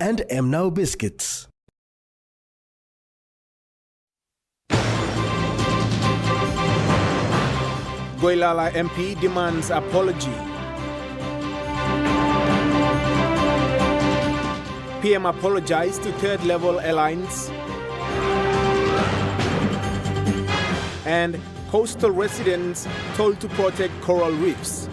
and Now biscuits. Goilala MP demands apology. PM apologized to Third Level Alliance. And coastal residents told to protect coral reefs.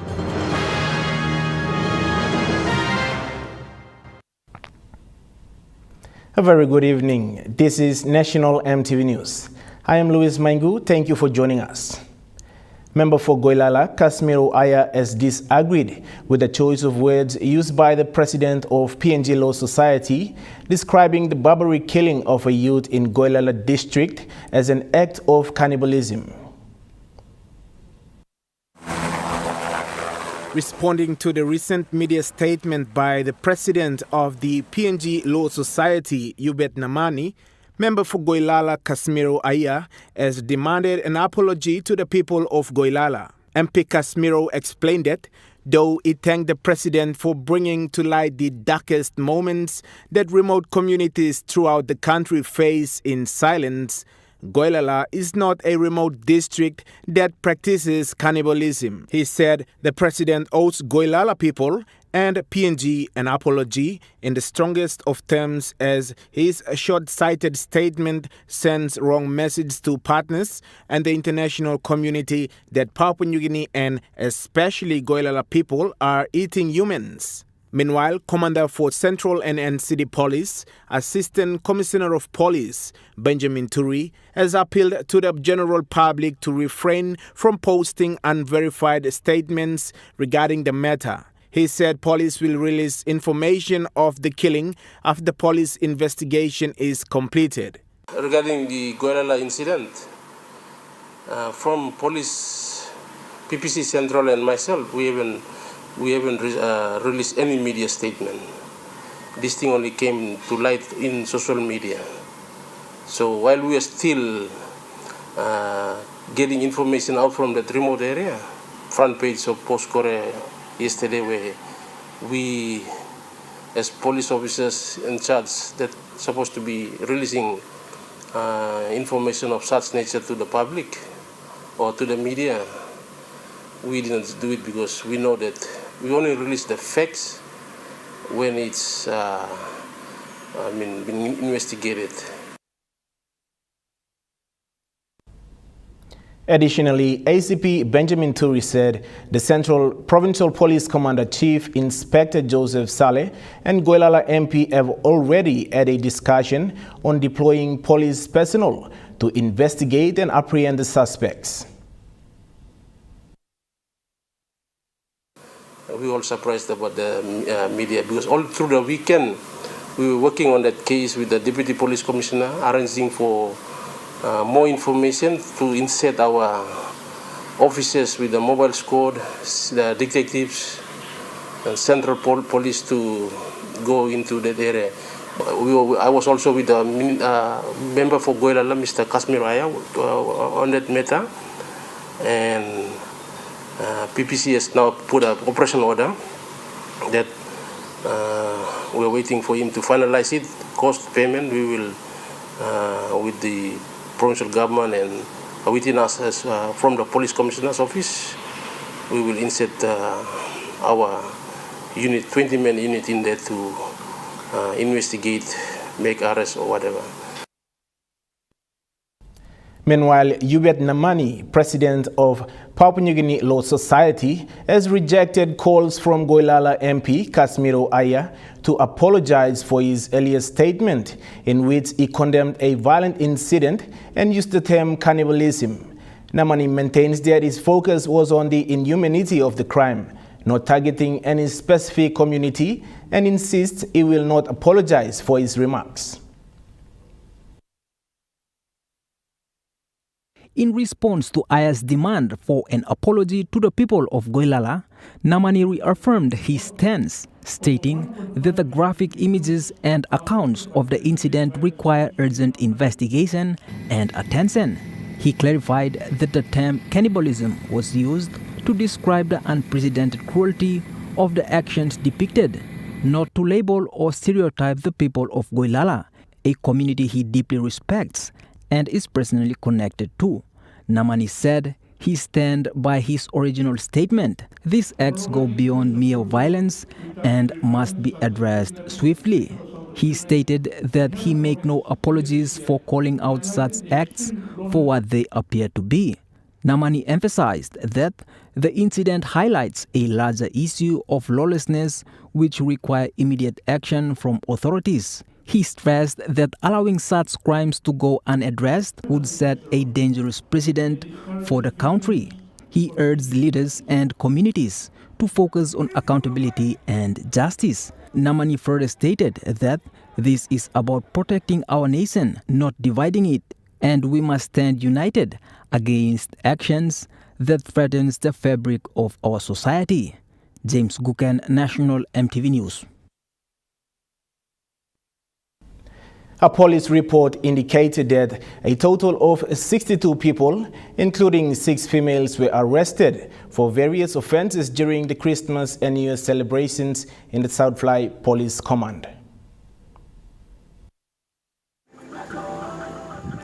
A very good evening. This is National Emtv News. I am Louis Maingu. Thank you for joining us. Member for Goilala, Casimiro Aya, has disagreed with the choice of words used by the president of PNG Law Society, describing the barbaric killing of a youth in Goilala district as an act of cannibalism. Responding to the recent media statement by the president of the PNG Law Society, Hubert Namani, member for Goilala, Casimiro Aya, has demanded an apology to the people of Goilala. MP Casimiro explained that, though he thanked the president for bringing to light the darkest moments that remote communities throughout the country face in silence, Goilala is not a remote district that practices cannibalism. He said the president owes Goilala people and PNG an apology in the strongest of terms, as his short-sighted statement sends wrong message to partners and the international community that Papua New Guinea and especially Goilala people are eating humans. Meanwhile, Commander for Central and NCD Police, Assistant Commissioner of Police, Benjamin Turi, has appealed to the general public to refrain from posting unverified statements regarding the matter. He said police will release information of the killing after the police investigation is completed. Regarding the Goilala incident, from police, PPC Central and myself, we haven't released any media statement. This thing only came to light in social media. So while we are still getting information out from that remote area, front page of Post Korea yesterday, where we, as police officers in charge that supposed to be releasing information of such nature to the public or to the media, we didn't do it because we know that we only release the facts when it's been investigated. Additionally, ACP Benjamin Turi said the Central Provincial Police Commander-Chief Inspector Joseph Saleh and Goilala MP have already had a discussion on deploying police personnel to investigate and apprehend the suspects. We were all surprised about the media because all through the weekend we were working on that case with the Deputy Police Commissioner, arranging for more information to insert our officers with the mobile squad, the detectives, and Central Police to go into that area. I was also with the member for Goilala, Mr. Casimiro Aya, on that matter, and PPC has now put an operation order that we're waiting for him to finalize it. Cost payment, we will, with the provincial government and within us as from the police commissioner's office, we will insert our unit, 20-man unit in there to investigate, make arrests or whatever. Meanwhile, Hubert Namani, president of Papua New Guinea Law Society, has rejected calls from Goilala MP Casimiro Aya to apologize for his earlier statement, in which he condemned a violent incident and used the term cannibalism. Namani maintains that his focus was on the inhumanity of the crime, not targeting any specific community, and insists he will not apologize for his remarks. In response to Aya's demand for an apology to the people of Goilala, Namani reaffirmed his stance, stating that the graphic images and accounts of the incident require urgent investigation and attention. He clarified that the term cannibalism was used to describe the unprecedented cruelty of the actions depicted, not to label or stereotype the people of Goilala, a community he deeply respects and is personally connected to. Namani said he stands by his original statement. These acts go beyond mere violence and must be addressed swiftly. He stated that he make no apologies for calling out such acts for what they appear to be. Namani emphasized that the incident highlights a larger issue of lawlessness which require immediate action from authorities. He stressed that allowing such crimes to go unaddressed would set a dangerous precedent for the country. He urged leaders and communities to focus on accountability and justice. Namani further stated that this is about protecting our nation, not dividing it, and we must stand united against actions that threatens the fabric of our society. James Guken, National Emtv News. A police report indicated that a total of 62 people, including 6 females, were arrested for various offenses during the Christmas and New Year celebrations in the Southfly Police Command.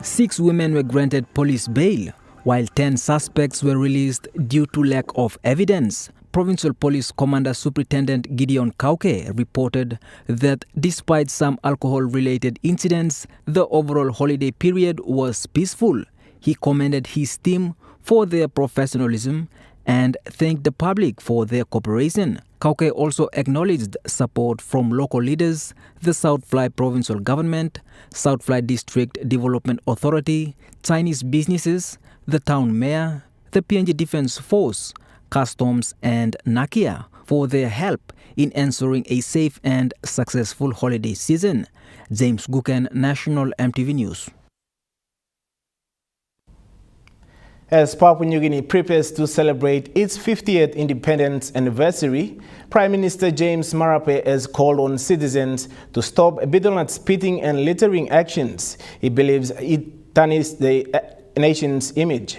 6 women were granted police bail, while 10 suspects were released due to lack of evidence. Provincial Police Commander Superintendent Gideon Kauke reported that despite some alcohol-related incidents, the overall holiday period was peaceful. He commended his team for their professionalism and thanked the public for their cooperation. Kauke also acknowledged support from local leaders, the Southfly Provincial Government, Southfly District Development Authority, Chinese businesses, the town mayor, the PNG Defence Force, Customs and Nakia for their help in ensuring a safe and successful holiday season. James Guken, National Emtv News. As Papua New Guinea prepares to celebrate its 50th independence anniversary, Prime Minister James Marape has called on citizens to stop bidonut spitting and littering actions. He believes it tarnishes the nation's image.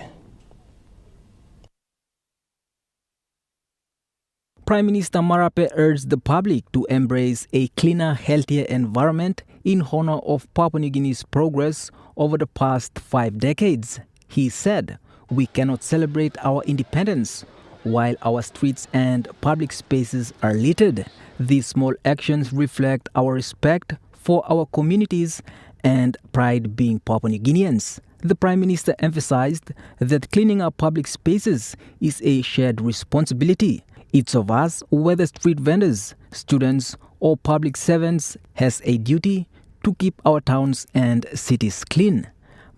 Prime Minister Marape urged the public to embrace a cleaner, healthier environment in honor of Papua New Guinea's progress over the past 5 decades. He said, "We cannot celebrate our independence while our streets and public spaces are littered. These small actions reflect our respect for our communities and pride being Papua New Guineans." The Prime Minister emphasized that cleaning up public spaces is a shared responsibility. Each of us, whether street vendors, students, or public servants, has a duty to keep our towns and cities clean.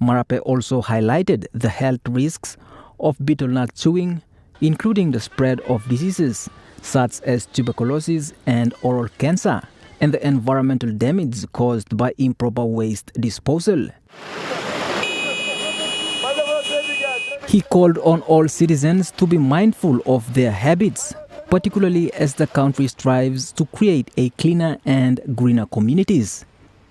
Marape also highlighted the health risks of betel nut chewing, including the spread of diseases such as tuberculosis and oral cancer, and the environmental damage caused by improper waste disposal. He called on all citizens to be mindful of their habits, particularly as the country strives to create a cleaner and greener communities.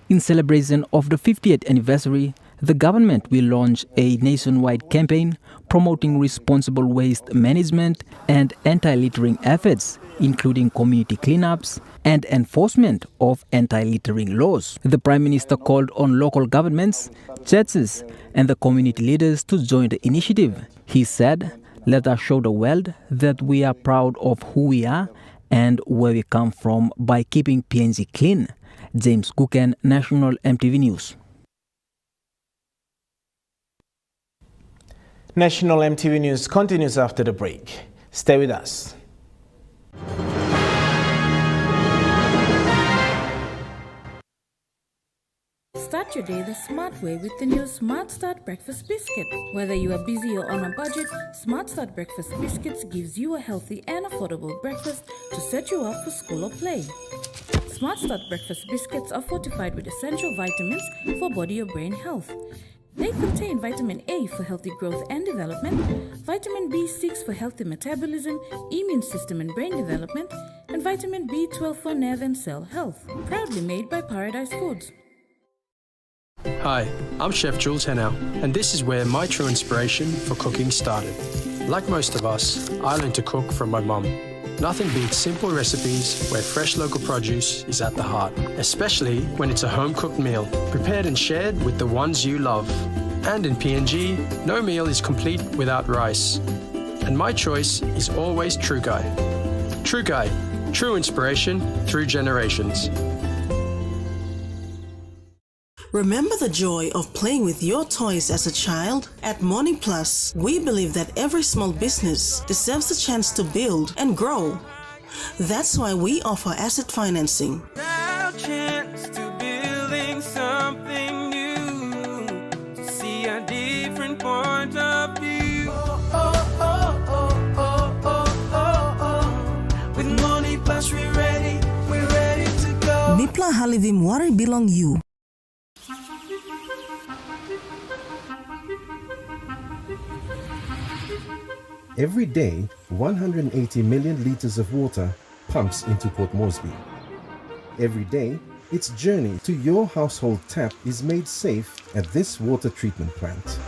In celebration of the 50th anniversary, the government will launch a nationwide campaign promoting responsible waste management and anti-littering efforts, including community cleanups and enforcement of anti-littering laws. The Prime Minister called on local governments, churches, and the community leaders to join the initiative. He said, "Let us show the world that we are proud of who we are and where we come from by keeping PNG clean." James Guken, National Emtv News. National Emtv News continues after the break. Stay with us. Start your day the smart way with the new Smart Start Breakfast Biscuit. Whether you are busy or on a budget, Smart Start Breakfast Biscuits gives you a healthy and affordable breakfast to set you up for school or play. Smart Start Breakfast Biscuits are fortified with essential vitamins for body or brain health. They contain vitamin A for healthy growth and development, vitamin B6 for healthy metabolism, immune system and brain development, and vitamin B12 for nerve and cell health. Proudly made by Paradise Foods. Hi, I'm Chef Jules Hennow, and this is where my true inspiration for cooking started. Like most of us, I learned to cook from my mum. Nothing beats simple recipes where fresh local produce is at the heart, especially when it's a home-cooked meal, prepared and shared with the ones you love. And in PNG, no meal is complete without rice. And my choice is always True Guy. True Guy, true inspiration through generations. Remember the joy of playing with your toys as a child? At Morning Plus, we believe that every small business deserves a chance to build and grow. That's why we offer asset financing. Our chance to building something new, to see a different point of view. With Morning Plus, we're ready to go. Nipla Halivim Wari Bilong You. Every day, 180 million liters of water pumps into Port Moresby. Every day, its journey to your household tap is made safe at this water treatment plant.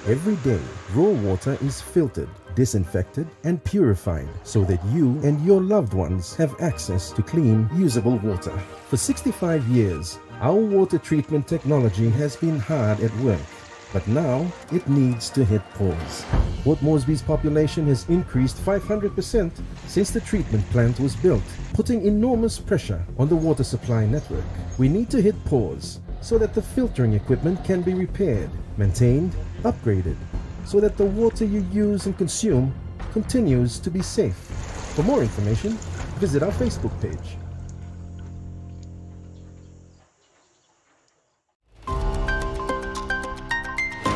Every day, raw water is filtered, disinfected, and purified so that you and your loved ones have access to clean, usable water. For 65 years, our water treatment technology has been hard at work. But now, it needs to hit pause. Port Moresby's population has increased 500% since the treatment plant was built, putting enormous pressure on the water supply network. We need to hit pause so that the filtering equipment can be repaired, maintained, upgraded, so that the water you use and consume continues to be safe. For more information, visit our Facebook page.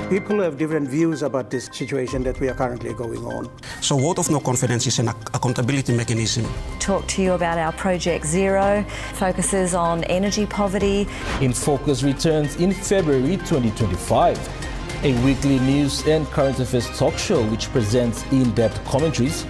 People have different views about this situation that we are currently going on. So vote of no confidence is an accountability mechanism. Talk to you about our Project Zero, focuses on energy poverty. In Focus returns in February 2025, a weekly news and current affairs talk show which presents in-depth commentaries,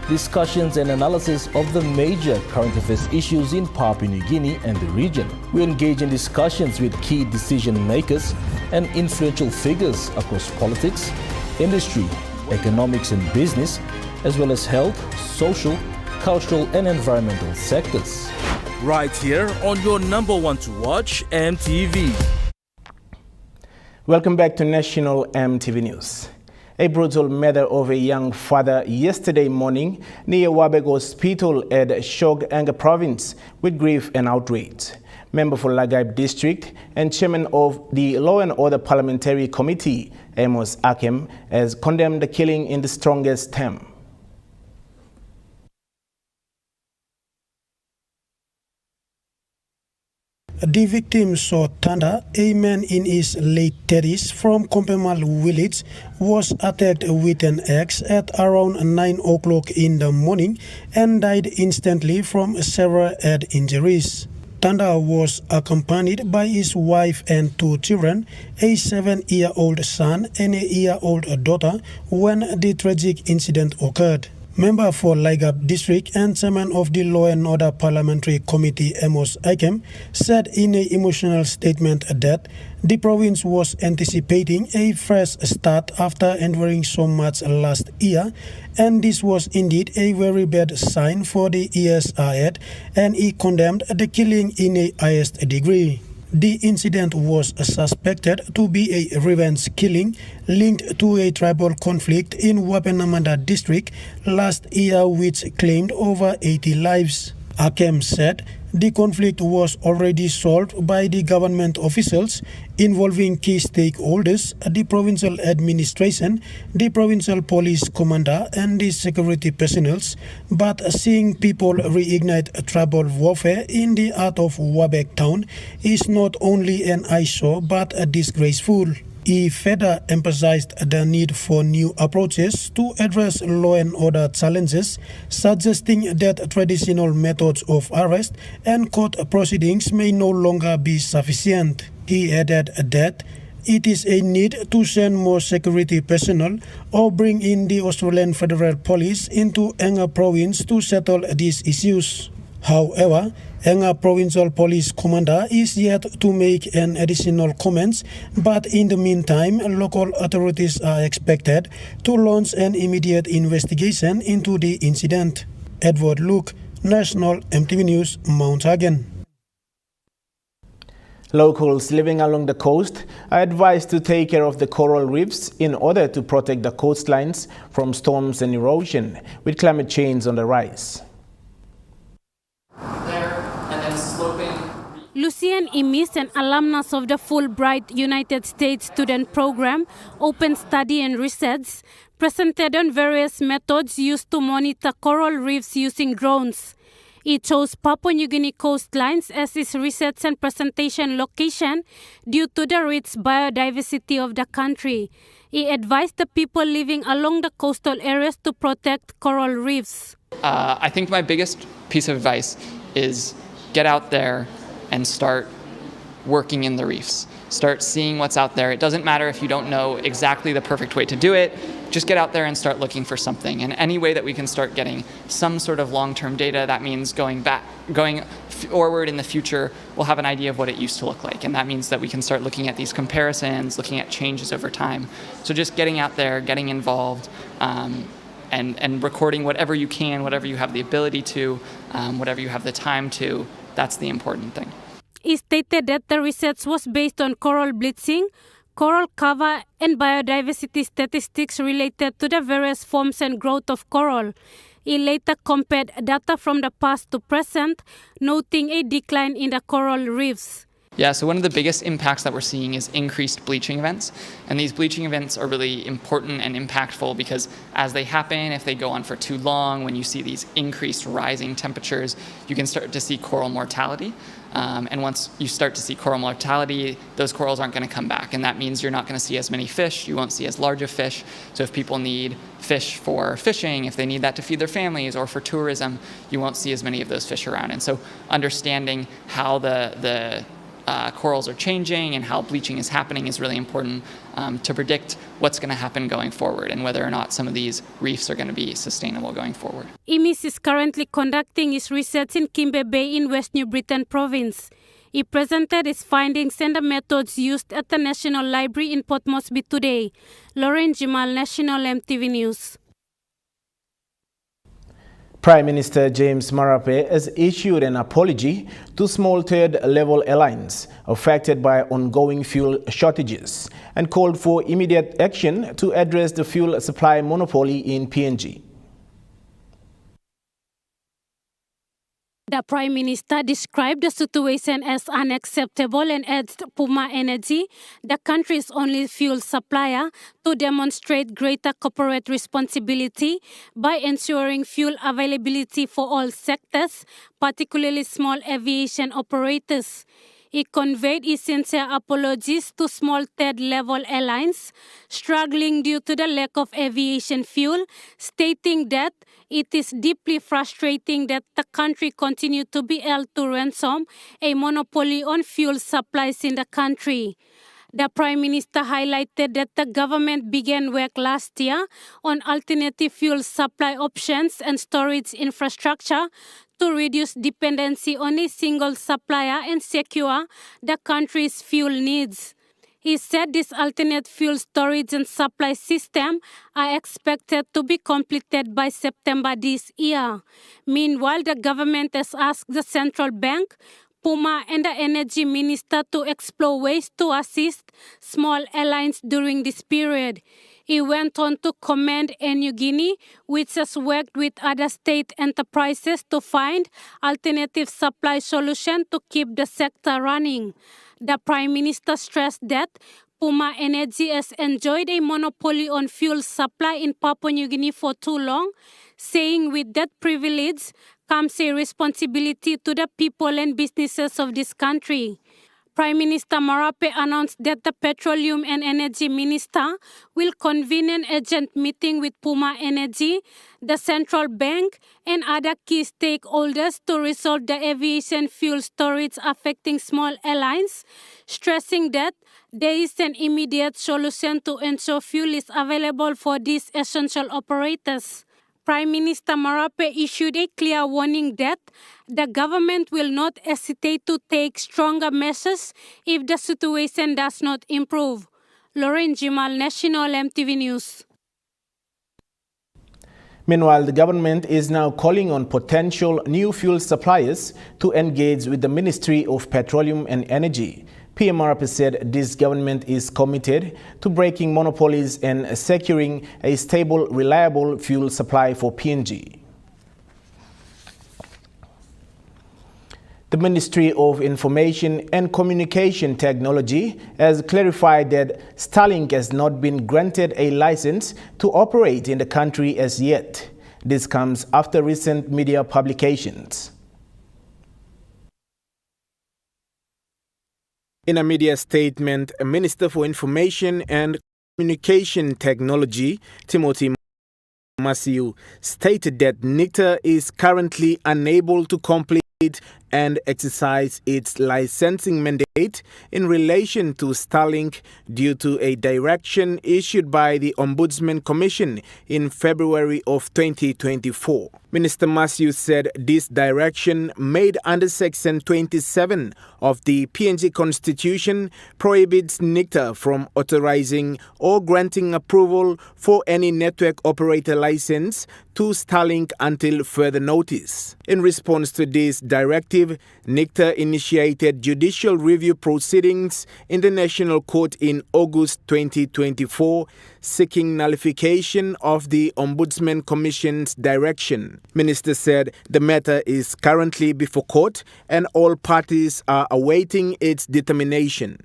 discussions and analysis of the major current affairs issues in Papua New Guinea and the region. We engage in discussions with key decision makers and influential figures across politics, industry, economics and business, as well as health, social, cultural and environmental sectors. Right here on your number one to watch, Emtv. Welcome back to National Emtv News. A brutal murder of a young father yesterday morning near Wabeg Hospital at Shog Anga Province with grief and outrage. Member for Lagaib District and Chairman of the Law and Order Parliamentary Committee, Amos Akem, has condemned the killing in the strongest terms. The victim saw Tanda, a man in his late 30s from Kompemal village, was attacked with an axe at around 9 o'clock in the morning and died instantly from several head injuries. Tanda was accompanied by his wife and 2 children, a 7-year-old son and a year-old daughter, when the tragic incident occurred. Member for Laigap District and Chairman of the Law and Order Parliamentary Committee, Amos Akem, said in an emotional statement that the province was anticipating a fresh start after enduring so much last year, and this was indeed a very bad sign for the years ahead, and he condemned the killing in a highest degree. The incident was suspected to be a revenge killing linked to a tribal conflict in Wapenamanda district last year which claimed over 80 lives. Akem said the conflict was already solved by the government officials involving key stakeholders, the provincial administration, the provincial police commander and the security personnel, but seeing people reignite tribal warfare in the heart of Wabeg town is not only an eyesore but disgraceful. He further emphasized the need for new approaches to address law and order challenges, suggesting that traditional methods of arrest and court proceedings may no longer be sufficient. He added that it is a need to send more security personnel or bring in the Australian Federal Police into Enga province to settle these issues. However, Enga Provincial Police Commander is yet to make an additional comments, but in the meantime, local authorities are expected to launch an immediate investigation into the incident. Edward Luke, National Emtv News, Mount Hagen. Locals living along the coast are advised to take care of the coral reefs in order to protect the coastlines from storms and erosion, with climate change on the rise. Lucien Imis, an alumnus of the Fulbright United States Student Program, Open Study and Research, presented on various methods used to monitor coral reefs using drones. He chose Papua New Guinea coastlines as his research and presentation location due to the rich biodiversity of the country. He advised the people living along the coastal areas to protect coral reefs. I think my biggest piece of advice is get out there and start working in the reefs. Start seeing what's out there. It doesn't matter if you don't know exactly the perfect way to do it. Just get out there and start looking for something. And any way that we can start getting some sort of long-term data, that means going forward in the future, we'll have an idea of what it used to look like. And that means that we can start looking at these comparisons, looking at changes over time. So just getting out there, getting involved, and recording whatever you can, whatever you have the ability to, whatever you have the time to. That's the important thing. He stated that the research was based on coral bleaching, coral cover, and biodiversity statistics related to the various forms and growth of coral. He later compared data from the past to present, noting a decline in the coral reefs. Yeah, so one of the biggest impacts that we're seeing is increased bleaching events. And these bleaching events are really important and impactful because as they happen, if they go on for too long, when you see these increased rising temperatures, you can start to see coral mortality. And once you start to see coral mortality, those corals aren't going to come back. And that means you're not going to see as many fish. You won't see as large of fish. So if people need fish for fishing, if they need that to feed their families or for tourism, you won't see as many of those fish around. And so understanding how the corals are changing and how bleaching is happening is really important to predict what's going to happen going forward and whether or not some of these reefs are going to be sustainable going forward. Imis is currently conducting his research in Kimbe Bay in West New Britain province. He presented his findings and the methods used at the National Library in Port Moresby today. Lauren Jimal, National Emtv News. Prime Minister James Marape has issued an apology to small third-level airlines affected by ongoing fuel shortages and called for immediate action to address the fuel supply monopoly in PNG. The Prime Minister described the situation as unacceptable and urged Puma Energy, the country's only fuel supplier, to demonstrate greater corporate responsibility by ensuring fuel availability for all sectors, particularly small aviation operators. He conveyed his sincere apologies to small third-level airlines struggling due to the lack of aviation fuel, stating that it is deeply frustrating that the country continued to be held to ransom, a monopoly on fuel supplies in the country. The Prime Minister highlighted that the government began work last year on alternative fuel supply options and storage infrastructure to reduce dependency on a single supplier and secure the country's fuel needs. He said this alternate fuel storage and supply system are expected to be completed by September this year. Meanwhile, the government has asked the central bank, Puma and the Energy Minister to explore ways to assist small airlines during this period. He went on to commend Air Niugini, which has worked with other state enterprises to find alternative supply solutions to keep the sector running. The Prime Minister stressed that Puma Energy has enjoyed a monopoly on fuel supply in Papua New Guinea for too long, saying with that privilege comes a responsibility to the people and businesses of this country. Prime Minister Marape announced that the Petroleum and Energy Minister will convene an urgent meeting with Puma Energy, the central bank, and other key stakeholders to resolve the aviation fuel storage affecting small airlines, stressing that there is an immediate solution to ensure fuel is available for these essential operators. Prime Minister Marape issued a clear warning that the government will not hesitate to take stronger measures if the situation does not improve. Lauren Jimal, National Emtv News. Meanwhile, the government is now calling on potential new fuel suppliers to engage with the Ministry of Petroleum and Energy. PMRP said this government is committed to breaking monopolies and securing a stable, reliable fuel supply for PNG. The Ministry of Information and Communication Technology has clarified that Starlink has not been granted a license to operate in the country as yet. This comes after recent media publications. In a media statement, Minister for Information and Communication Technology, Timothy Masiu, stated that NICTA is currently unable to complete and exercise its licensing mandate in relation to Starlink due to a direction issued by the Ombudsman Commission in February of 2024. Minister Masiu said this direction, made under Section 27 of the PNG Constitution, prohibits NICTA from authorizing or granting approval for any network operator license to Starlink until further notice. In response to this directive, NICTA initiated judicial review proceedings in the National Court in August 2024, seeking nullification of the Ombudsman Commission's direction. Minister said the matter is currently before court and all parties are awaiting its determination.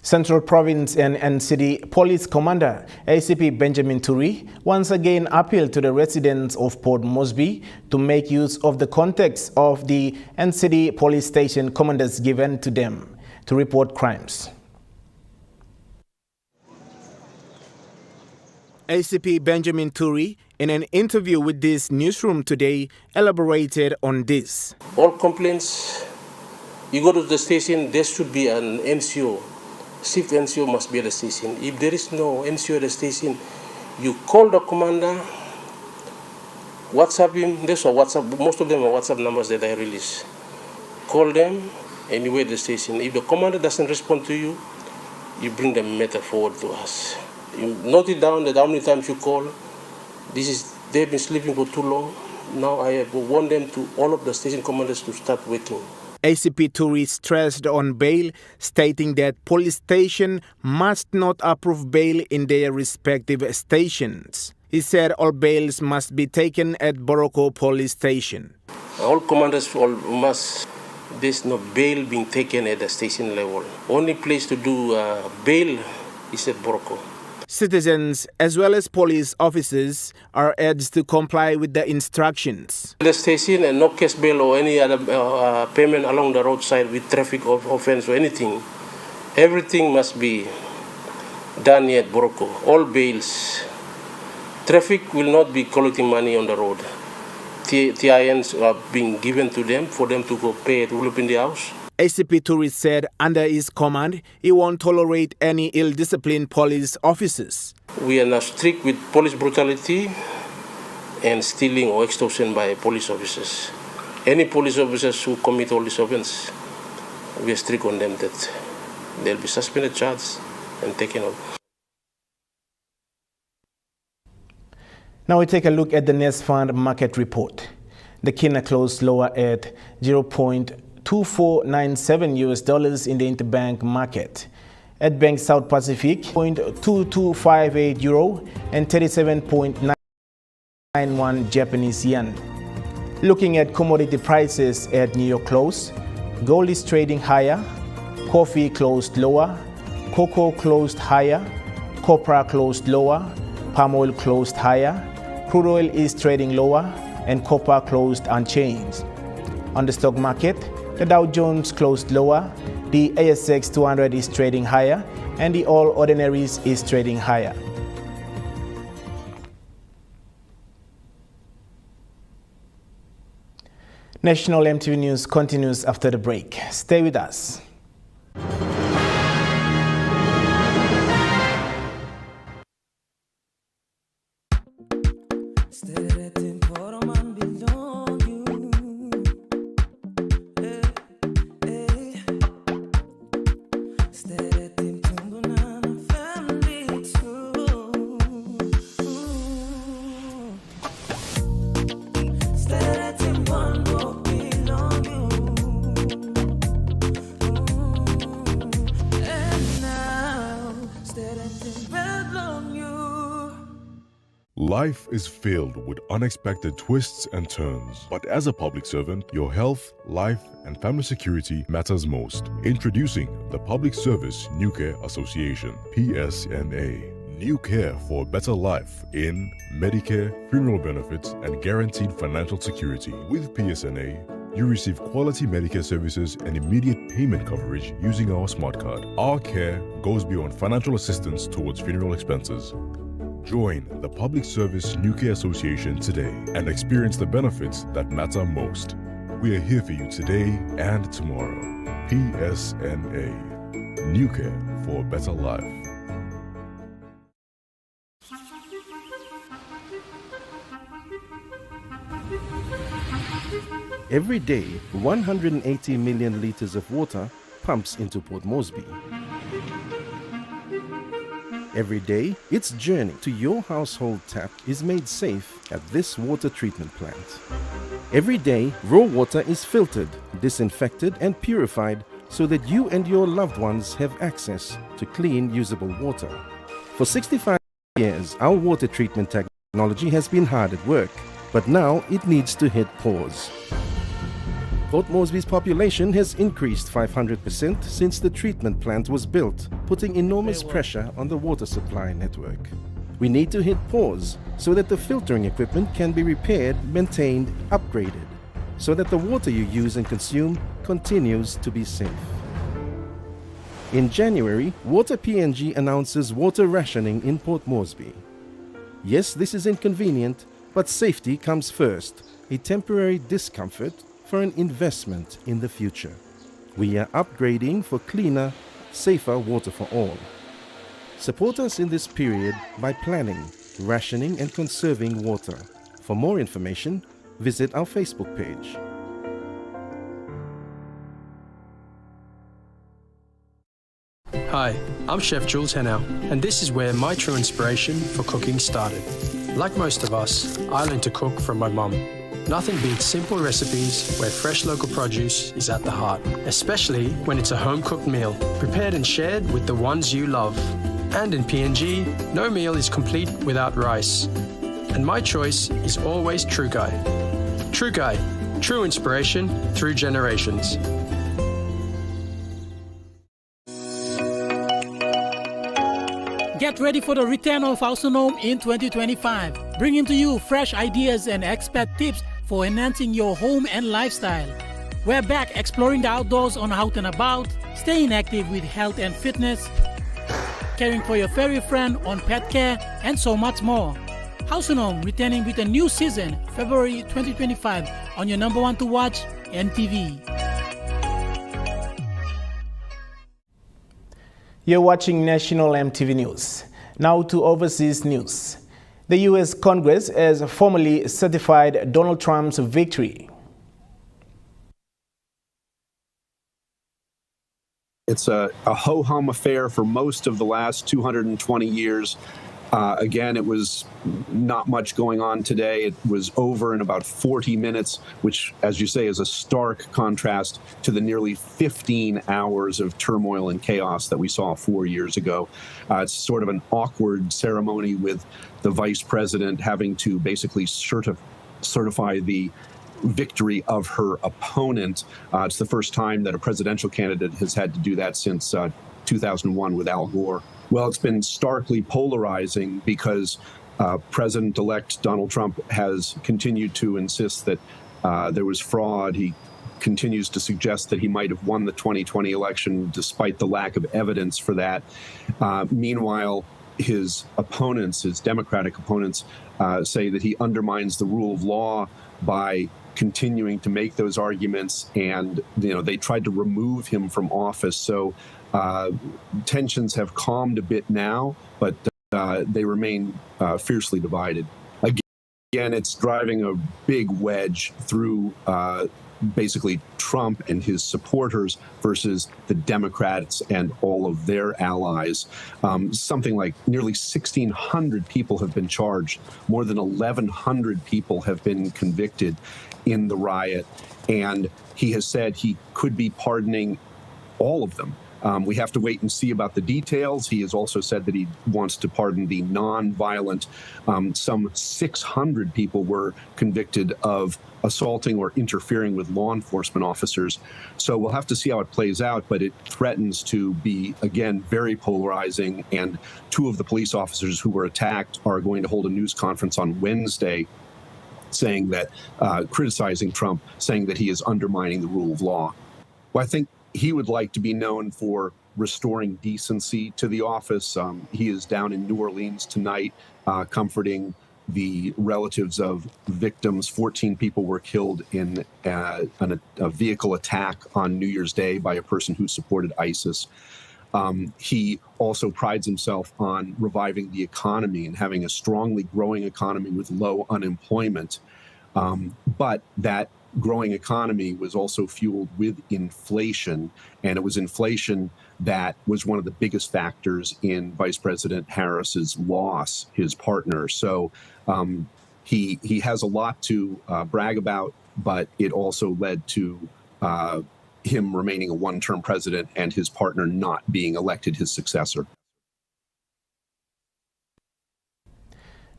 Central Province and City Police Commander ACP Benjamin Turi once again appealed to the residents of Port Moresby to make use of the context of the NCD police station commanders given to them to report crimes. ACP Benjamin Turi, in an interview with this newsroom today, elaborated on this. All complaints, you go to the station, there should be an NCO. Chief NCO must be at the station. If there is no NCO at the station, you call the commander, WhatsApp him. There's a WhatsApp, most of them are WhatsApp numbers that I release. Call them anywhere at the station. If the commander doesn't respond to you, you bring the matter forward to us. You note it down that how many times you call. They've been sleeping for too long. Now I have warned them to all of the station commanders to start working. ACP Turi stressed on bail, stating that police station must not approve bail in their respective stations. He said all bails must be taken at Boroko police station. All commanders must, there's no bail being taken at the station level. Only place to do bail is at Boroko. Citizens as well as police officers are urged to comply with the instructions. The station and no cash bail or any other payment along the roadside with traffic offense or anything. Everything must be done here at Boroko. All bails. Traffic will not be collecting money on the road. TINs are being given to them for them to go pay at Ulupindi House. ACP Turi said under his command, he won't tolerate any ill-disciplined police officers. We are now strict with police brutality and stealing or extortion by police officers. Any police officers who commit all these offenses, we are strict on them that they'll be suspended, charged, and taken off. Now we take a look at the Nest Fund market report. The Kina closed lower at 0.2497 US dollars in the interbank market. At Bank South Pacific, 0.2258 euro and 37.91 Japanese yen. Looking at commodity prices at New York close, gold is trading higher, coffee closed lower, cocoa closed higher, copra closed lower, palm oil closed higher, crude oil is trading lower, and copper closed unchanged. On the stock market, the Dow Jones closed lower, the ASX 200 is trading higher, and the All Ordinaries is trading higher. National MTV News continues after the break. Stay with us. Life is filled with unexpected twists and turns, but as a public servant, your health, life, and family security matters most. Introducing the Public Service New Care Association, PSNA. New care for a better life in Medicare, funeral benefits, and guaranteed financial security. With PSNA, you receive quality Medicare services and immediate payment coverage using our smart card. Our care goes beyond financial assistance towards funeral expenses. Join the Public Service New Care Association today and experience the benefits that matter most. We are here for you today and tomorrow. PSNA. New care for a better life. Every day, 180 million liters of water pumps into Port Moresby. Every day, its journey to your household tap is made safe at this water treatment plant. Every day, raw water is filtered, disinfected, and purified so that you and your loved ones have access to clean, usable water. For 65 years, our water treatment technology has been hard at work, but now it needs to hit pause. Port Moresby's population has increased 500% since the treatment plant was built, putting enormous pressure on the water supply network. We need to hit pause so that the filtering equipment can be repaired, maintained, upgraded, so that the water you use and consume continues to be safe. In January, Water PNG announces water rationing in Port Moresby. Yes, this is inconvenient, but safety comes first, a temporary discomfort for an investment in the future. We are upgrading for cleaner, safer water for all. Support us in this period by planning, rationing, and conserving water. For more information, visit our Facebook page. Hi, I'm Chef Jules Henow, and this is where my true inspiration for cooking started. Like most of us, I learned to cook from my mum. Nothing beats simple recipes where fresh local produce is at the heart, especially when it's a home-cooked meal, prepared and shared with the ones you love. And in PNG, no meal is complete without rice. And my choice is always True Guy. True Guy, true inspiration through generations. Get ready for the return of Hausunome in 2025, bringing to you fresh ideas and expert tips for enhancing your home and lifestyle. We're back exploring the outdoors on Out and About, staying active with health and fitness, caring for your furry friend on pet care, and so much more. Hausunome returning with a new season, February 2025, on your number one to watch, Emtv. You're watching National Emtv News. Now to overseas news. The U.S. Congress has formally certified Donald Trump's victory. It's a ho-hum affair for most of the last 220 years. Again, it was not much going on today. It was over in about 40 minutes, which, as you say, is a stark contrast to the nearly 15 hours of turmoil and chaos that we saw 4 years ago. It's sort of an awkward ceremony with the vice president having to basically certify the victory of her opponent. It's the first time that a presidential candidate has had to do that since 2001 with Al Gore. Well, it's been starkly polarizing because President-elect Donald Trump has continued to insist that there was fraud. He continues to suggest that he might have won the 2020 election despite the lack of evidence for that. Meanwhile, his opponents, his Democratic opponents, say that he undermines the rule of law by continuing to make those arguments, and they tried to remove him from office. So tensions have calmed a bit now, but they remain fiercely divided. Again, it's driving a big wedge through basically Trump and his supporters versus the Democrats and all of their allies. Something like nearly 1,600 people have been charged. More than 1,100 people have been convicted in the riot. And he has said he could be pardoning all of them. We have to wait and see about the details. He has also said that he wants to pardon the non-violent. Some 600 people were convicted of assaulting or interfering with law enforcement officers. So we'll have to see how it plays out, but it threatens to be, again, very polarizing. And 2 of the police officers who were attacked are going to hold a news conference on Wednesday saying that, criticizing Trump, saying that he is undermining the rule of law. Well, I think he would like to be known for restoring decency to the office. He is down in New Orleans tonight, comforting the relatives of victims. 14 people were killed in a vehicle attack on New Year's Day by a person who supported ISIS. He also prides himself on reviving the economy and having a strongly growing economy with low unemployment. But that growing economy was also fueled with inflation, and it was inflation that was one of the biggest factors in Vice President Harris's loss, his partner. So he has a lot to brag about, but it also led to him remaining a one-term president and his partner not being elected his successor.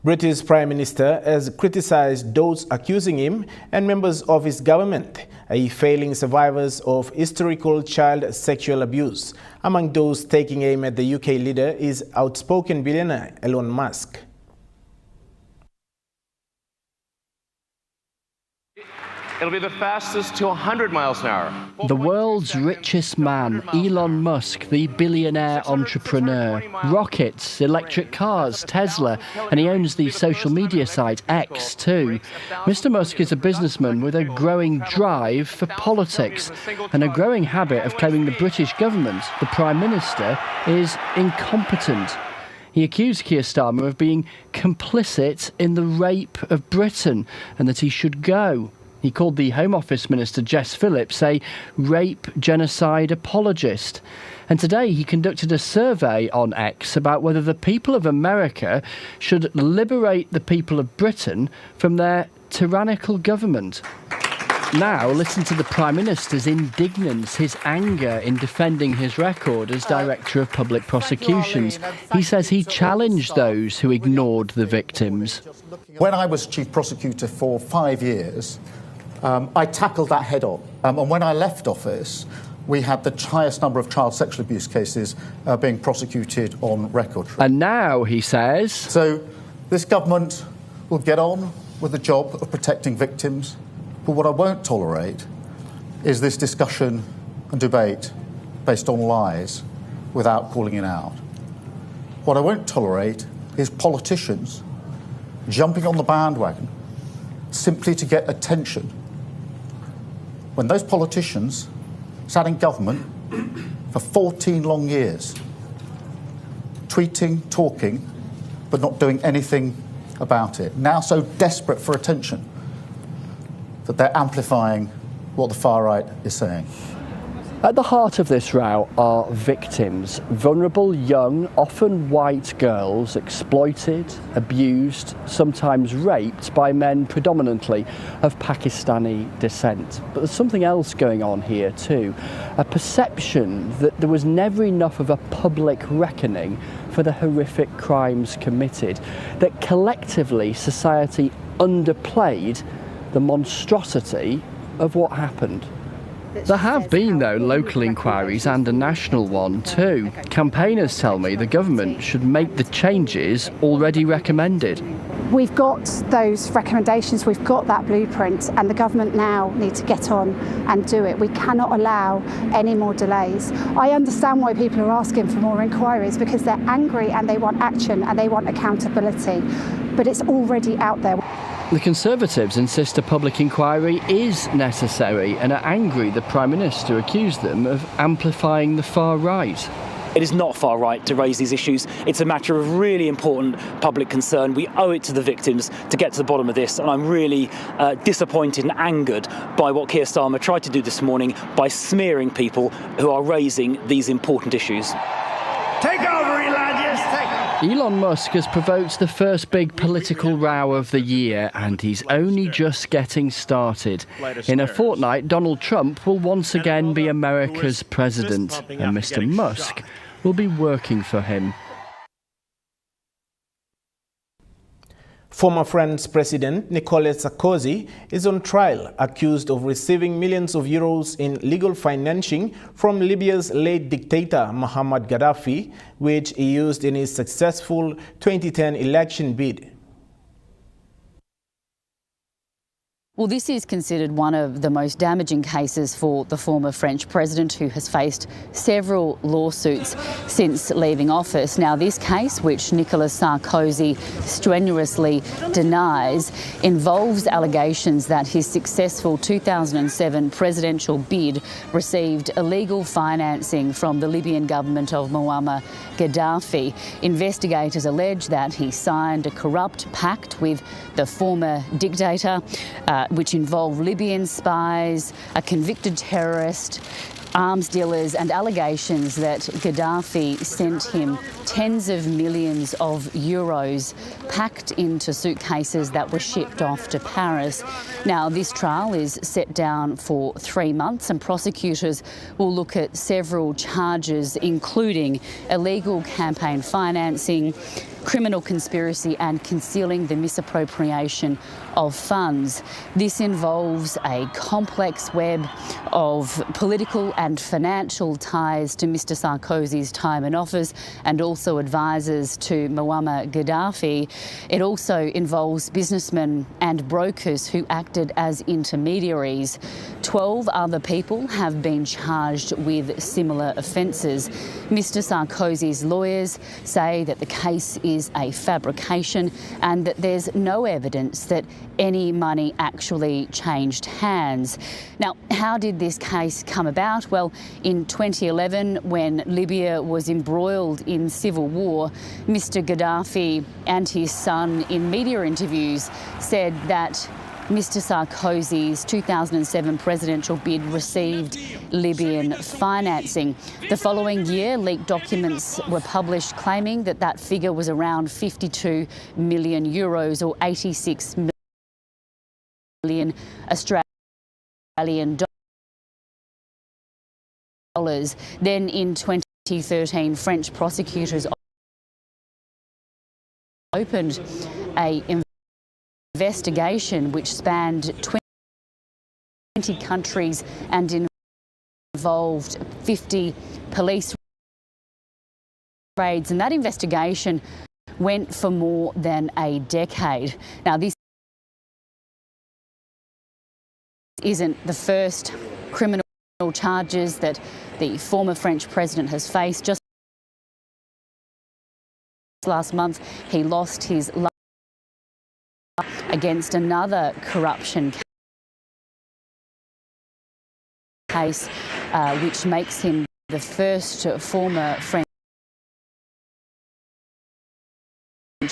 British Prime Minister has criticized those accusing him and members of his government of failing survivors of historical child sexual abuse. Among those taking aim at the UK leader is outspoken billionaire Elon Musk. It'll be the fastest to 100 miles an hour. The world's richest man, Elon Musk, the billionaire entrepreneur. Rockets, electric cars, Tesla, and he owns the social media site X too. Mr. Musk is a businessman with a growing drive for politics and a growing habit of claiming the British government, the Prime Minister, is incompetent. He accused Keir Starmer of being complicit in the rape of Britain and that he should go. He called the Home Office Minister, Jess Phillips, a rape genocide apologist. And today he conducted a survey on X about whether the people of America should liberate the people of Britain from their tyrannical government. Now, listen to the Prime Minister's indignance, his anger in defending his record as Director of Public Prosecutions. He says he challenged those who ignored the victims. When I was Chief Prosecutor for 5 years, I tackled that head on. And when I left office, we had the highest number of child sexual abuse cases being prosecuted on record. And now, he says... So this government will get on with the job of protecting victims, but what I won't tolerate is this discussion and debate based on lies without calling it out. What I won't tolerate is politicians jumping on the bandwagon simply to get attention when those politicians sat in government for 14 long years, tweeting, talking, but not doing anything about it. Now so desperate for attention that they're amplifying what the far right is saying. At the heart of this row are victims, vulnerable young, often white girls exploited, abused, sometimes raped by men predominantly of Pakistani descent. But there's something else going on here too, a perception that there was never enough of a public reckoning for the horrific crimes committed, that collectively society underplayed the monstrosity of what happened. There have been, though, local inquiries and a national one too. Campaigners tell me the government should make the changes already recommended. We've got those recommendations, we've got that blueprint, and the government now need to get on and do it. We cannot allow any more delays. I understand why people are asking for more inquiries, because they're angry and they want action and they want accountability, but it's already out there. The Conservatives insist a public inquiry is necessary and are angry the Prime Minister accused them of amplifying the far right. It is not far right to raise these issues. It's a matter of really important public concern. We owe it to the victims to get to the bottom of this, and I'm really disappointed and angered by what Keir Starmer tried to do this morning by smearing people who are raising these important issues. Take over, Elijah. Take over. Elon Musk has provoked the first big political row of the year, and he's only just getting started. In a fortnight, Donald Trump will once again be America's president, and Mr. Musk will be working for him. Former French President Nicolas Sarkozy is on trial, accused of receiving millions of euros in legal financing from Libya's late dictator Muammar Gaddafi, which he used in his successful 2010 election bid. Well, this is considered one of the most damaging cases for the former French president, who has faced several lawsuits since leaving office. Now, this case, which Nicolas Sarkozy strenuously denies, involves allegations that his successful 2007 presidential bid received illegal financing from the Libyan government of Muammar Gaddafi. Investigators allege that he signed a corrupt pact with the former dictator, which involved Libyan spies, a convicted terrorist, arms dealers, and allegations that Gaddafi sent him tens of millions of euros packed into suitcases that were shipped off to Paris. Now, this trial is set down for 3 months, and prosecutors will look at several charges, including illegal campaign financing, criminal conspiracy and concealing the misappropriation of funds. This involves a complex web of political and financial ties to Mr. Sarkozy's time in office and also advisors to Muammar Gaddafi. It also involves businessmen and brokers who acted as intermediaries. 12 other people have been charged with similar offences. Mr. Sarkozy's lawyers say that the case is a fabrication and that there's no evidence that any money actually changed hands. Now, how did this case come about? Well, in 2011, when Libya was embroiled in civil war, Mr. Gaddafi and his son, in media interviews, said that Mr. Sarkozy's 2007 presidential bid received Libyan financing. The following year, leaked documents were published claiming that that figure was around 52 million euros or 86 million Australian dollars. Then in 2013, French prosecutors opened an investigation which spanned 20 countries and involved 50 police raids, and that investigation went for more than a decade. Now, this isn't the first criminal charges that the former French president has faced. Just last month, he lost his life against another corruption case, which makes him the first former French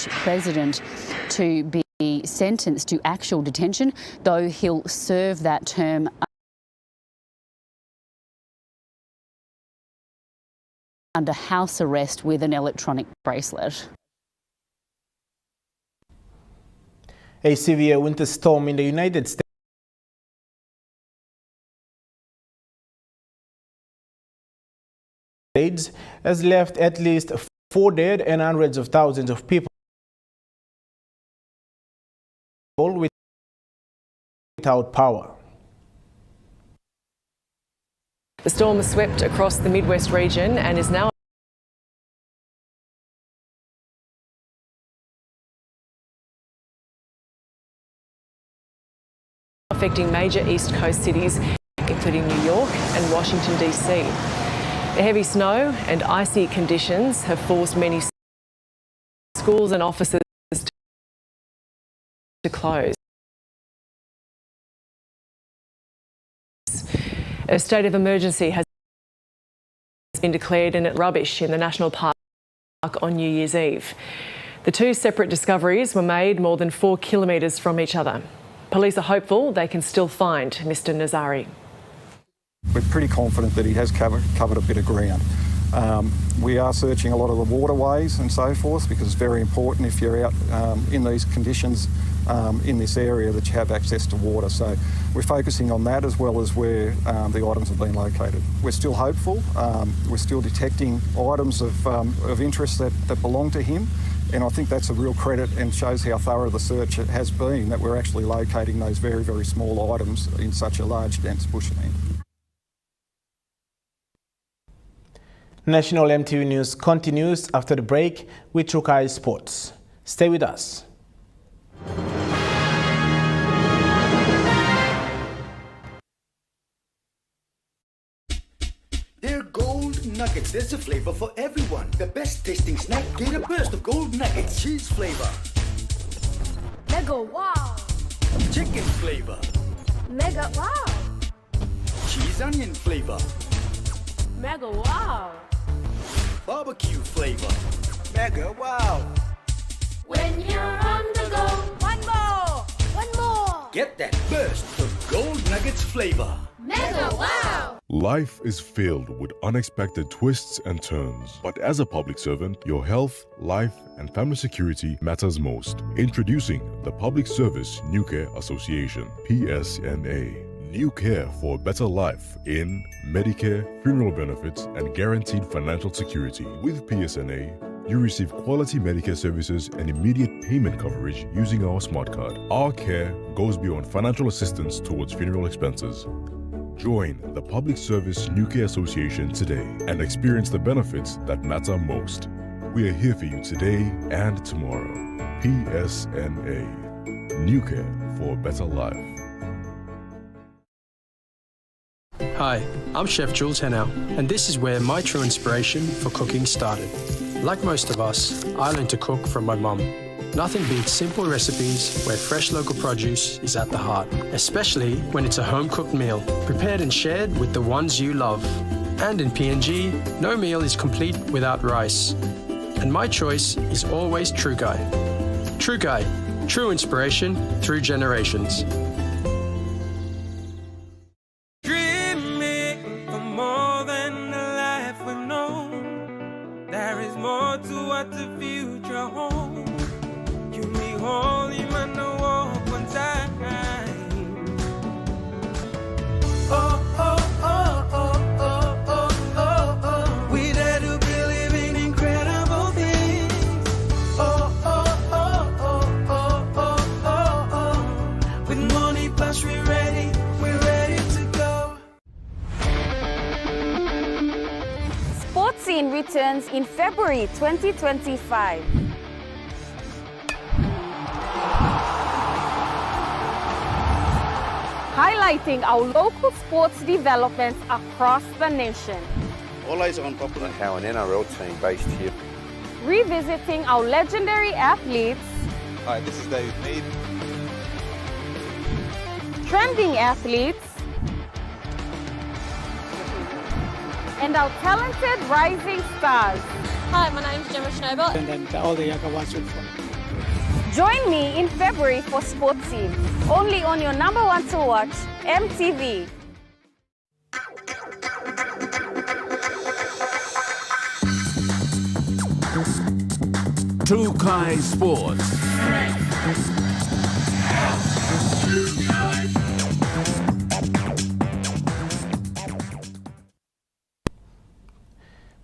president to be sentenced to actual detention, though he'll serve that term under house arrest with an electronic bracelet. A severe winter storm in the United States has left at least 4 dead and hundreds of thousands of people without power. The storm has swept across the Midwest region and is now affecting major East Coast cities, including New York and Washington, D.C. The heavy snow and icy conditions have forced many schools and offices to close. A state of emergency has been declared in rubbish in the National Park on New Year's Eve. The two separate discoveries were made more than 4 kilometres from each other. Police are hopeful they can still find Mr. Nazari. We're pretty confident that he has covered a bit of ground. We are searching a lot of the waterways and so forth because it's very important if you're out in these conditions in this area that you have access to water. So we're focusing on that as well as where the items have been located. We're still hopeful. We're still detecting items of interest that belong to him. And I think that's a real credit and shows how thorough the search has been, that we're actually locating those very, very small items in such a large, dense bushland. National Emtv News continues after the break with Trukai Sports. Stay with us. They're gold nuggets. There's a flavor for everyone. The best tasting snack. Get a burst of gold nuggets. Cheese flavor. Mega wow. Chicken flavor. Mega wow. Cheese onion flavor. Mega wow. Barbecue flavor. Mega wow. When you're on the go, one more. One more. Get that burst of gold nuggets flavor. Mega wow. Life is filled with unexpected twists and turns. But as a public servant, your health, life, and family security matters most. Introducing the Public Service New Care Association, PSNA. New care for a better life in Medicare, funeral benefits, and guaranteed financial security. With PSNA, you receive quality Medicare services and immediate payment coverage using our smart card. Our care goes beyond financial assistance towards funeral expenses. Join the Public Service New Care Association today and experience the benefits that matter most. We are here for you today and tomorrow. PSNA. New care for a better life. Hi, I'm Chef Jules Henow, and this is where my true inspiration for cooking started. Like most of us, I learned to cook from my mum. Nothing beats simple recipes where fresh local produce is at the heart, especially when it's a home-cooked meal, prepared and shared with the ones you love. And in PNG, no meal is complete without rice. And my choice is always Trukai. Trukai, true inspiration through generations. Returns in February 2025. Highlighting our local sports developments across the nation. All eyes on top of how an NRL team based here. Revisiting our legendary athletes. Hi, this is David Mead. Trending athletes. And our talented rising stars. Hi, my name is Gemma Schnobel. And then all the younger ones will follow. Join me in February for Sports Scene, only on your number one to watch, MTV. Trukai Sports.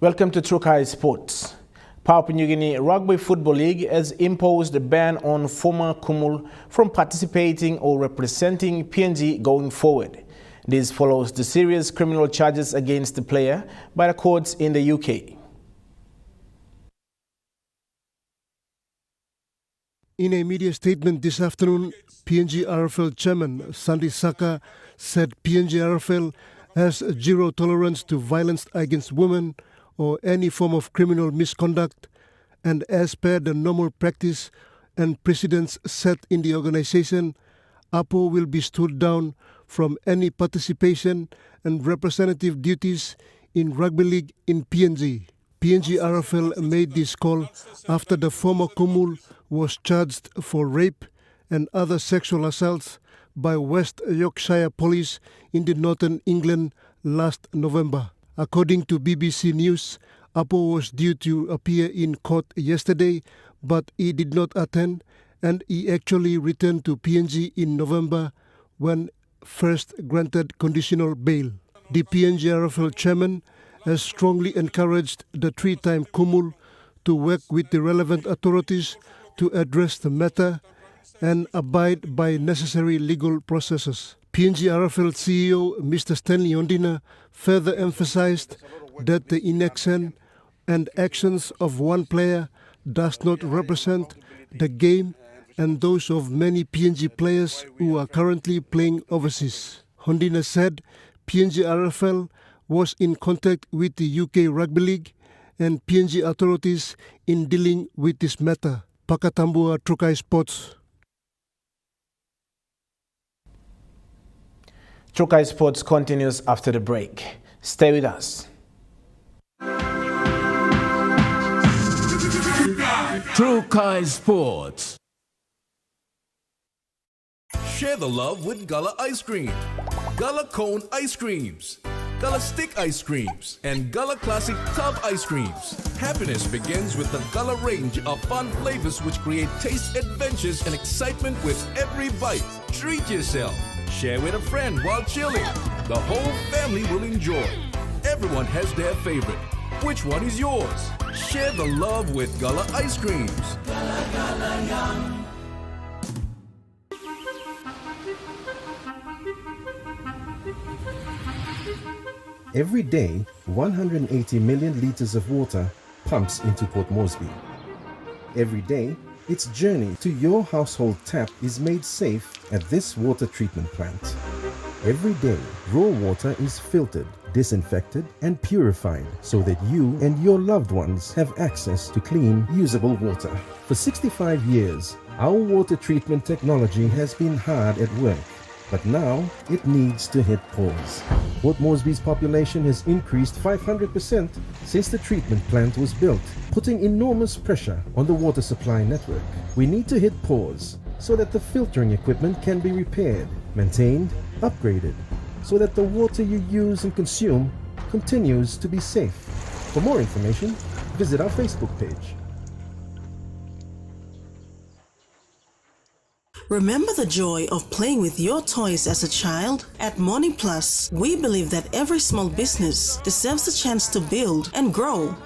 Welcome to Trukai Sports. Papua New Guinea Rugby Football League has imposed a ban on former Kumul from participating or representing PNG going forward. This follows the serious criminal charges against the player by the courts in the UK. In a media statement this afternoon, PNG RFL Chairman Sandy Saka said PNG RFL has zero tolerance to violence against women or any form of criminal misconduct, and as per the normal practice and precedents set in the organization, APO will be stood down from any participation and representative duties in rugby league in PNG. PNG RFL made this call after the former Kumul was charged for rape and other sexual assaults by West Yorkshire Police in the Northern England last November. According to BBC News, Apo was due to appear in court yesterday, but he did not attend, and he actually returned to PNG in November when first granted conditional bail. The PNG RFL chairman has strongly encouraged the three-time Kumul to work with the relevant authorities to address the matter and abide by necessary legal processes. PNG RFL CEO Mr. Stanley Ondina further emphasized that the inaction and actions of one player does not represent the game and those of many PNG players who are currently playing overseas. Ondina said PNG RFL was in contact with the UK Rugby League and PNG authorities in dealing with this matter. Pakatambua, Trukai Sports. Trukai Sports continues after the break. Stay with us. Trukai Sports. Share the love with Gala Ice Cream, Gala Cone Ice Creams, Gala Stick Ice Creams, and Gala Classic Tub Ice Creams. Happiness begins with the Gala range of fun flavors which create taste adventures and excitement with every bite. Treat yourself. Share with a friend while chilling. The whole family will enjoy. Everyone has their favorite. Which one is yours? Share the love with Gala Ice Creams. Gala Gala Yum. Every day, 180 million liters of water pumps into Port Moresby. Every day, its journey to your household tap is made safe at this water treatment plant. Every day, raw water is filtered, disinfected, and purified so that you and your loved ones have access to clean, usable water. For 65 years, our water treatment technology has been hard at work, but now it needs to hit pause. Port Moresby's population has increased 500% since the treatment plant was built, putting enormous pressure on the water supply network. We need to hit pause so that the filtering equipment can be repaired, maintained, upgraded, so that the water you use and consume continues to be safe. For more information, visit our Facebook page. Remember the joy of playing with your toys as a child? At Morning Plus, we believe that every small business deserves a chance to build and grow.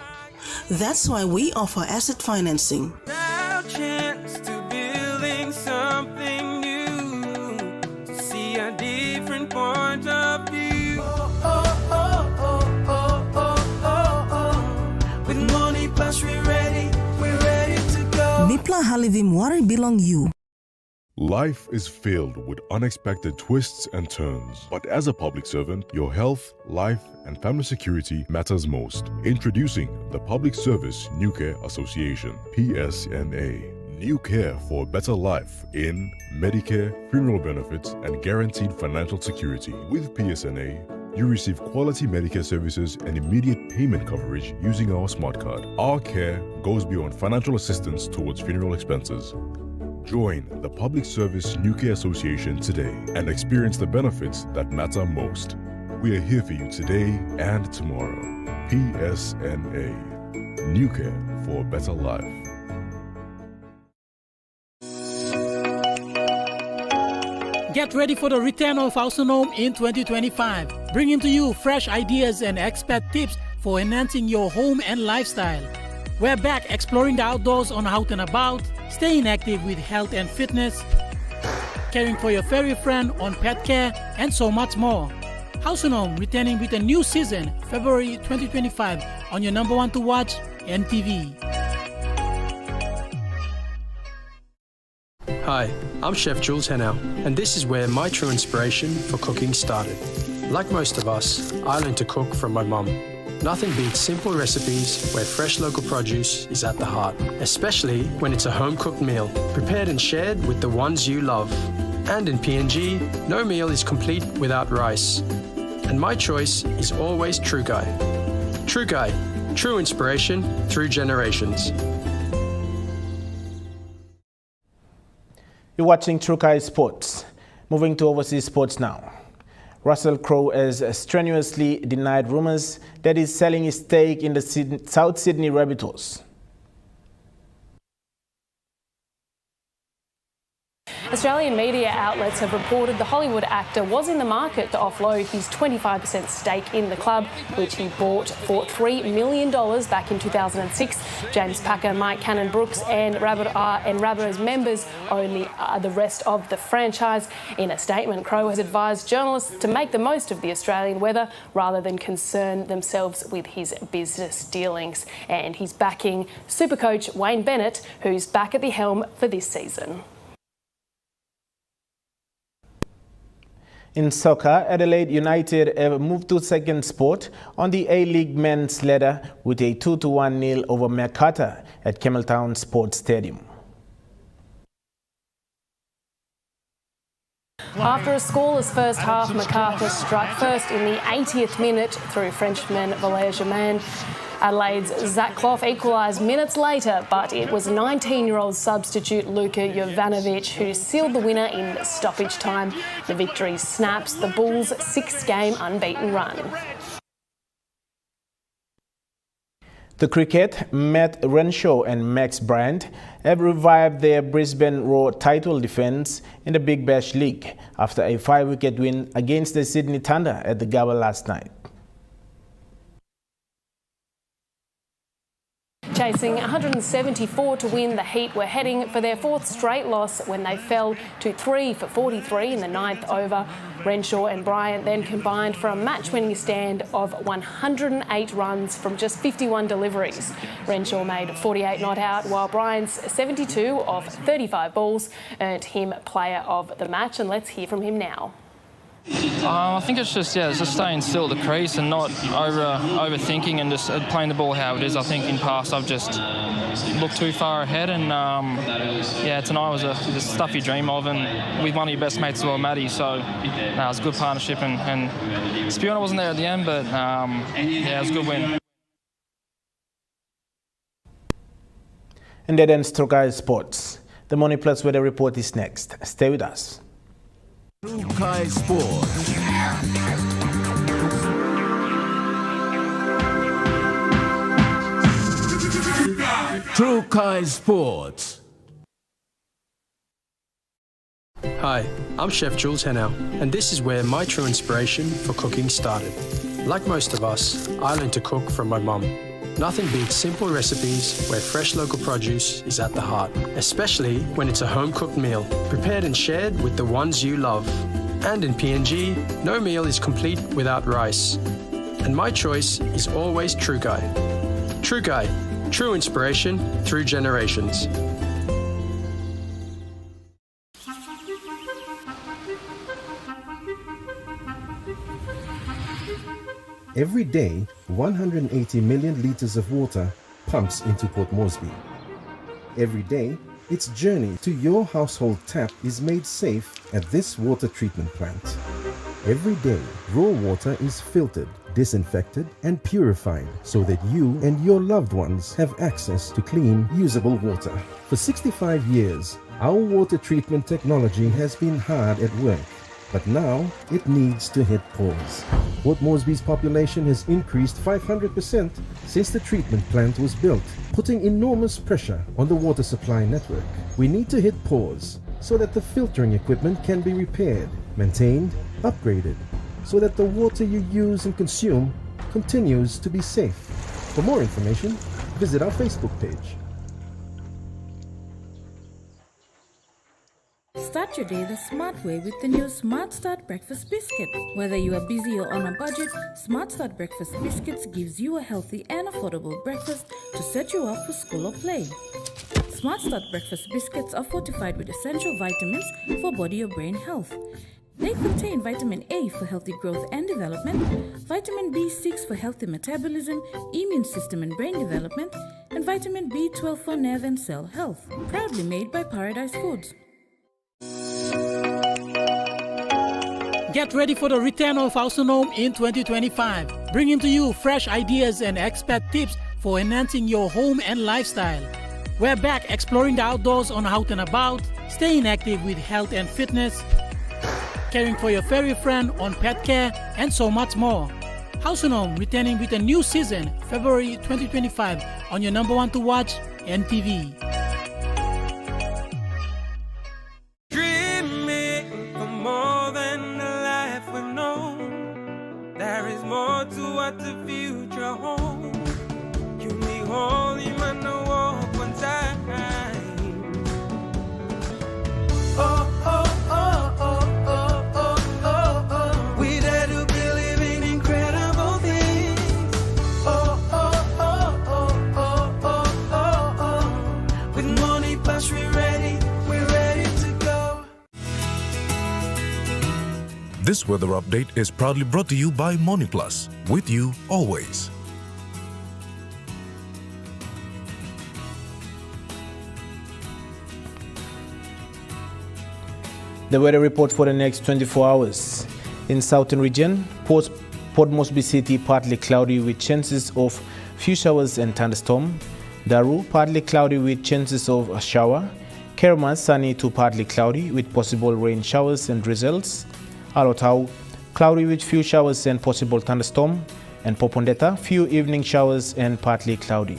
That's why we offer asset financing. Now chance to building something new, to see a different point of view. With Morning Plus, we're ready to go. Nipla Halivim Wari Belong You. Life is filled with unexpected twists and turns. But as a public servant, your health, life, and family security matters most. Introducing the Public Service New Care Association, PSNA. New care for a better life in Medicare, funeral benefits, and guaranteed financial security. With PSNA, you receive quality Medicare services and immediate payment coverage using our smart card. Our care goes beyond financial assistance towards funeral expenses. Join the Public Service New Care Association today and experience the benefits that matter most. We are here for you today and tomorrow. PSNA. New Care for a better life. Get ready for the return of Autonome in 2025, bringing to you fresh ideas and expert tips for enhancing your home and lifestyle. We're back exploring the outdoors on Out and About, staying active with health and fitness, caring for your furry friend on pet care, and so much more. Autonome returning with a new season, February 2025, on your number one to watch, Emtv. Hi, I'm Chef Jules Henow, and this is where my true inspiration for cooking started. Like most of us, I learned to cook from my mum. Nothing beats simple recipes where fresh local produce is at the heart, especially when it's a home-cooked meal, prepared and shared with the ones you love. And in PNG, no meal is complete without rice. And my choice is always Trukai. Trukai, true inspiration through generations. You're watching Trukai Sports. Moving to overseas sports now. Russell Crowe has strenuously denied rumors that he's selling his stake in the South Sydney Rabbitohs. Australian media outlets have reported the Hollywood actor was in the market to offload his 25% stake in the club, which he bought for $3 million back in 2006. James Packer, Mike Cannon-Brooks and Rabbitohs members own the rest of the franchise. In a statement, Crowe has advised journalists to make the most of the Australian weather rather than concern themselves with his business dealings. And he's backing Supercoach Wayne Bennett, who's back at the helm for this season. In soccer, Adelaide United have moved to second spot on the A-League men's ladder with a 2-1 nil over Macarthur at Campbelltown Sports Stadium. After a scoreless first half, Macarthur struck first in the 80th minute through Frenchman Valère Germain. Adelaide's Zach Clough equalised minutes later, but it was 19-year-old substitute Luka Jovanovic who sealed the winner in stoppage time. The victory snaps the Bulls' 6-game unbeaten run. The cricket, Matt Renshaw and Max Bryant have revived their Brisbane Roar title defence in the Big Bash League after a 5-wicket win against the Sydney Thunder at the Gabba last night. Chasing 174 to win, the Heat were heading for their 4th straight loss when they fell to 3 for 43 in the 9th over. Renshaw and Bryant then combined for a match-winning stand of 108 runs from just 51 deliveries. Renshaw made 48 not out, while Bryant's 72 off 35 balls earned him player of the match. And let's hear from him now. I think it's just staying still at the crease and not overthinking and just playing the ball how it is. I think in past I've just looked too far ahead, and tonight was the stuff you dream of, and with one of your best mates as well, Matty. So it was a good partnership, and Spooner wasn't there at the end, but it was a good win. And that ends Trukai Sports. The Money Plus weather report is next. Stay with us. Trukai Sports. Trukai Sports. Hi, I'm Chef Jules Henow, and this is where my true inspiration for cooking started. Like most of us, I learned to cook from my mum. Nothing beats simple recipes where fresh local produce is at the heart, especially when it's a home-cooked meal, prepared and shared with the ones you love. And in PNG, no meal is complete without rice. And my choice is always Trukai. Trukai, true inspiration through generations. Every day, 180 million litres of water pumps into Port Moresby. Every day, its journey to your household tap is made safe at this water treatment plant. Every day, raw water is filtered, disinfected and purified so that you and your loved ones have access to clean, usable water. For 65 years, our water treatment technology has been hard at work. But now, it needs to hit pause. Port Moresby's population has increased 500% since the treatment plant was built, putting enormous pressure on the water supply network. We need to hit pause so that the filtering equipment can be repaired, maintained, upgraded, so that the water you use and consume continues to be safe. For more information, visit our Facebook page. Start your day the smart way with the new Smart Start Breakfast Biscuit. Whether you are busy or on a budget, Smart Start Breakfast Biscuits gives you a healthy and affordable breakfast to set you up for school or play. Smart Start Breakfast Biscuits are fortified with essential vitamins for body or brain health. They contain vitamin A for healthy growth and development, vitamin B6 for healthy metabolism, immune system and brain development, and vitamin B12 for nerve and cell health. Proudly made by Paradise Foods. Get ready for the return of Autonome in 2025, bringing to you fresh ideas and expert tips for enhancing your home and lifestyle. We're back exploring the outdoors on Out and About, staying active with health and fitness, caring for your furry friend on pet care, and so much more. House and Home returning with a new season, February 2025, on your number one to watch, Emtv. Dreaming for more than the life we've known. There is more to what the future holds. You be holy, man, no walk one time. Oh, oh, oh, oh, oh, oh, oh, oh. We dare to believe in incredible things. Oh, oh, oh, oh, oh, oh, oh, oh. With money plus we're ready to go. This weather update is proudly brought to you by Money Plus, with you always. The weather report for the next 24 hours. In southern region, Port Moresby City partly cloudy with chances of few showers and thunderstorm. Daru partly cloudy with chances of a shower. Kerma sunny to partly cloudy with possible rain showers and drizzles. Alotau cloudy with few showers and possible thunderstorm. And Popondetta few evening showers and partly cloudy.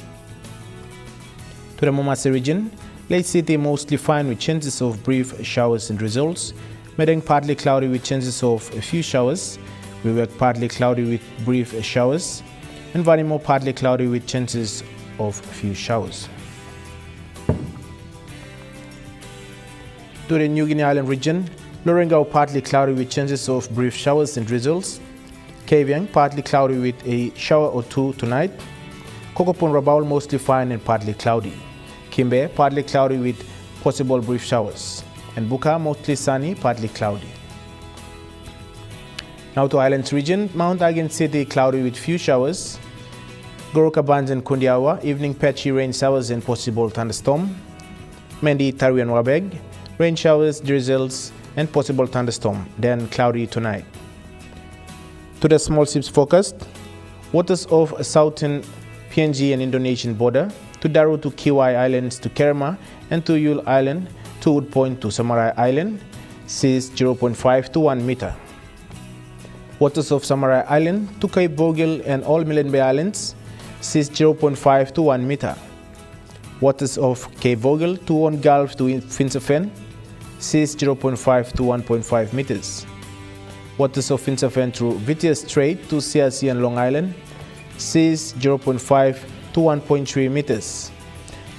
To the Momase region, Lake City mostly fine with chances of brief showers and drizzles. Medang partly cloudy with chances of a few showers. Wewak partly cloudy with brief showers. And Vanimo partly cloudy with chances of a few showers. To the New Guinea Island region, Lorengau partly cloudy with chances of brief showers and drizzles. Kavieng partly cloudy with a shower or two tonight. Kokopon Rabaul mostly fine and partly cloudy. Kimbe, partly cloudy with possible brief showers. And Buka, mostly sunny, partly cloudy. Now to Islands region, Mount Again City, cloudy with few showers. Goroka Bands and Kundiawa, evening patchy rain showers and possible thunderstorm. Mendi, Tari and Wabeg, rain showers, drizzles, and possible thunderstorm, then cloudy tonight. To the small ships forecast, waters of southern PNG and Indonesian border, to Daru to Kiwai Islands to Kerma and to Yule Island, to Wood Point to Samarai Island, seas 0.5 to 1 meter. Waters of Samarai Island to Cape Vogel and all Milne Bay Islands, seas 0.5 to 1 meter. Waters of Cape Vogel to One Gulf to Finserfen, seas 0.5 to 1.5 meters. Waters of Finserfen through Vitias Strait to CRC and Long Island, seas 0.5 to 1.3 meters.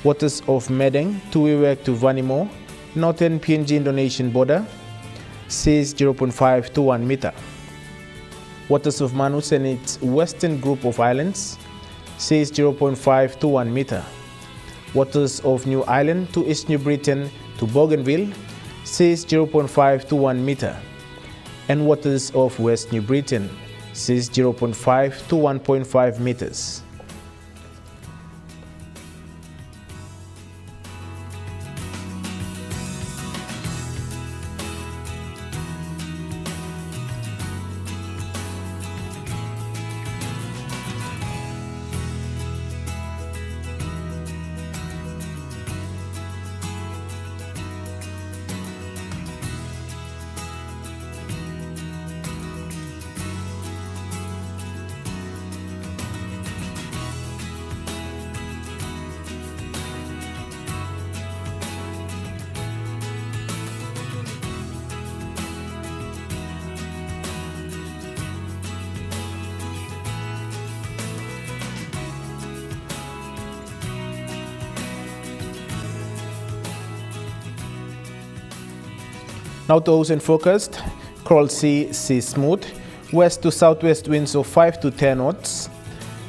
Waters of Medeng to Wewak to Vanimo, northern PNG Indonesian border, seas 0.5 to 1 meter. Waters of Manus and its western group of islands, seas 0.5 to 1 meter. Waters of New Island to East New Britain to Bougainville, seas 0.5 to 1 meter. And waters of West New Britain, seas 0.5 to 1.5 meters. Now to ocean forecast, Coral Sea, sea smooth, west to southwest winds of 5 to 10 knots.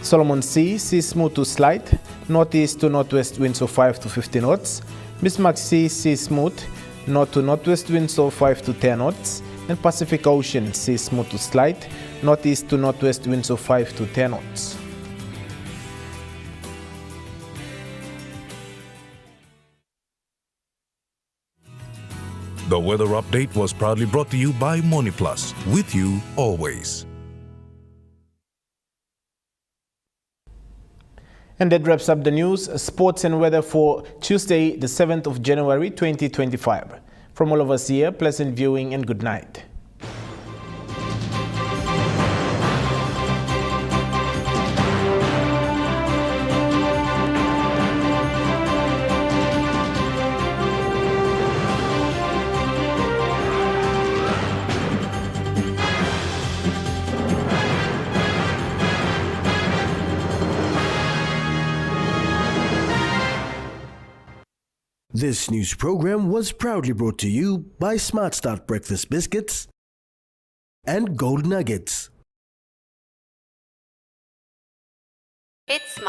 Solomon Sea, sea smooth to slight, northeast to northwest winds of 5 to 15 knots. Bismarck Sea, sea smooth, north to northwest winds of 5 to 10 knots. And Pacific Ocean, sea smooth to slight, northeast to northwest winds of 5 to 10 knots. The weather update was proudly brought to you by Money Plus, with you always. And that wraps up the news, sports and weather for Tuesday, the 7th of January 2025. From all of us here, pleasant viewing and good night. This news program was proudly brought to you by Smart Start Breakfast Biscuits and Gold Nuggets. It's